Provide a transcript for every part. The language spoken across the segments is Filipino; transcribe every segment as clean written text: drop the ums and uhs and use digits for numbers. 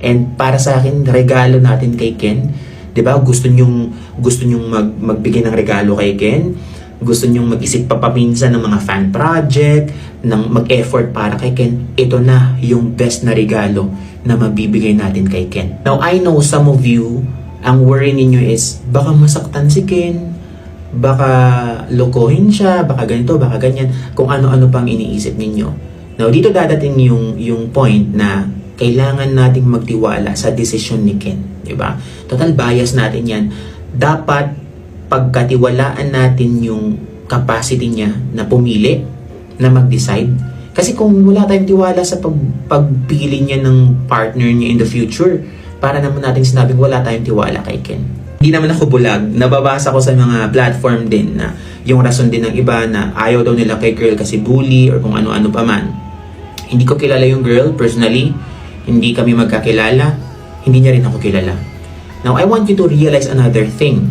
And para sa akin, regalo natin kay Ken. 'Di ba? Gusto nyong magbigay ng regalo kay Ken. Gusto nyong mag-isip pa paminsan ng mga fan project, ng mag-effort para kay Ken. Ito na yung best na regalo na mabibigay natin kay Ken. Now, I know some of you, ang worry ninyo is, baka masaktan si Ken, baka lokohin siya, baka ganito, baka ganyan, kung ano-ano pang iniisip ninyo. Now, dito dadating yung point na kailangan nating magtiwala sa desisyon ni Ken. Diba? Total bias natin yan. Dapat pagkatiwalaan natin yung capacity niya na pumili, na mag-decide. Kasi kung wala tayong tiwala sa pagpili niya ng partner niya in the future, para naman natin sinabing wala tayong tiwala kay Ken. Hindi naman ako bulag. Nababasa ko sa mga platform din na yung rason din ng iba na ayaw daw nila kay girl kasi bully or kung ano-ano pa man. Hindi ko kilala yung girl personally. Hindi kami magkakilala. Hindi niya rin ako kilala. Now, I want you to realize another thing.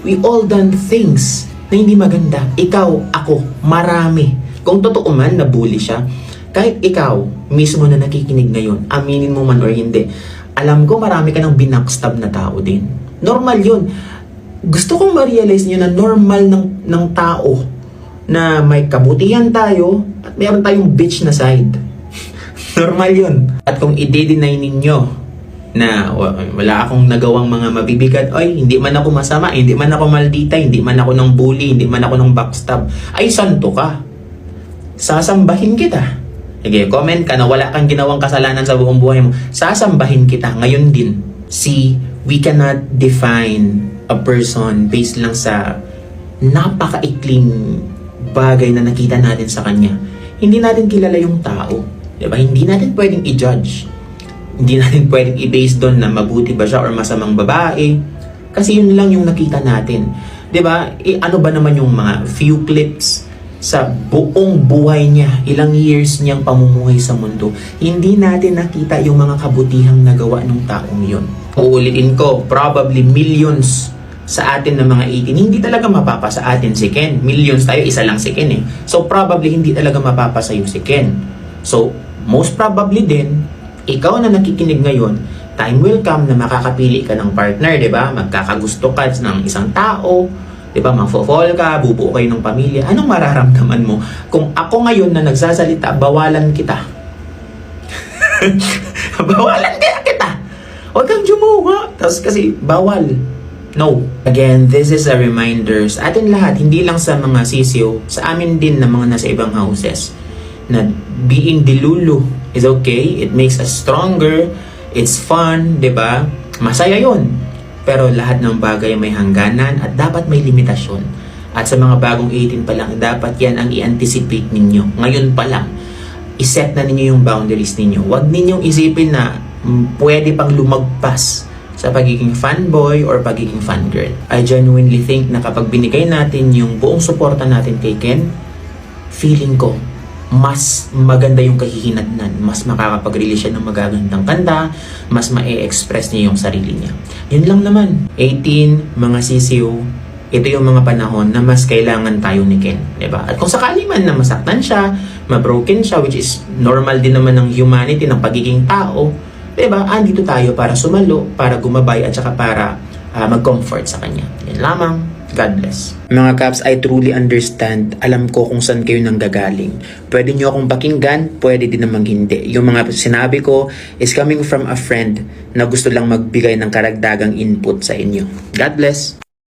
We all done things na hindi maganda. Ikaw, ako, marami. Kung totoo man na bully siya, kahit ikaw mismo na nakikinig ngayon, aminin mo man or hindi, alam ko marami ka ng binackstab na tao din. Normal yun. Gusto kong ma-realize niyo na normal ng tao na may kabutihan tayo at mayroon tayong bitch na side. Normal yun. At kung i-deny ninyo na wala akong nagawang mga mabibigat, ay hindi man ako masama, hindi man ako maldita, hindi man ako ng bully, hindi man ako ng backstab, ay santo ka. Sasambahin kita. Sige, comment ka na wala kang ginawang kasalanan sa buong buhay mo. Sasambahin kita ngayon din. See, we cannot define a person based lang sa napakaikling bagay na nakita natin sa kanya. Hindi natin kilala yung tao. Diba? Hindi natin pwedeng i-judge. Hindi natin pwedeng i-base doon na mabuti ba siya or masamang babae. Kasi yun lang yung nakita natin. Diba? Ano ba naman yung mga few clips sa buong buhay niya, ilang years niyang pamumuhay sa mundo, hindi natin nakita yung mga kabutihang nagawa ng taong yun. Uulitin ko, probably millions sa atin ng mga 18, hindi talaga mapapasa atin si Ken. Millions tayo, isa lang si Ken eh. So probably hindi talaga mapapasayo si Ken. So most probably din, ikaw na nakikinig ngayon, time will come na makakapili ka ng partner, di ba? Magkakagusto ka ng isang tao, di ba? Mag-fall ka, bubuo kayo ng pamilya. Anong mararamdaman mo? Kung ako ngayon na nagsasalita, bawalan kita. Bawalan kita. Huwag kang jumuha. Tapos kasi, bawal. No. Again, this is a reminder sa atin lahat, hindi lang sa mga sisiyo, sa amin din na mga nasa ibang houses, na being dilulu is okay. It makes us stronger. It's fun, di ba? Masaya yun. Pero lahat ng bagay may hangganan at dapat may limitasyon. At sa mga bagong 18 pa lang, dapat yan ang i-anticipate ninyo. Ngayon pa lang, iset na ninyo yung boundaries ninyo. Huwag ninyong isipin na pwede pang lumagpas sa pagiging fanboy or pagiging fangirl. I genuinely think na kapag binigay natin yung buong suporta natin kay Ken, feeling ko, mas maganda yung kahihinatnan, mas makakapag-release siya ng magagandang kanta, mas ma-e-express niya yung sarili niya. Yun lang naman. 18, mga sisiw, ito yung mga panahon na mas kailangan tayo ni Ken. Diba? At kung sakali man na masaktan siya, mabroken siya, which is normal din naman ng humanity, ng pagiging tao, diba? Andito tayo para sumalo, para gumabay, at saka para mag-comfort sa kanya. Yan lamang. God bless. Mga Caps, I truly understand. Alam ko kung saan kayo nanggagaling. Pwede nyo akong pakinggan, pwede din namang hindi. Yung mga sinabi ko is coming from a friend na gusto lang magbigay ng karagdagang input sa inyo. God bless.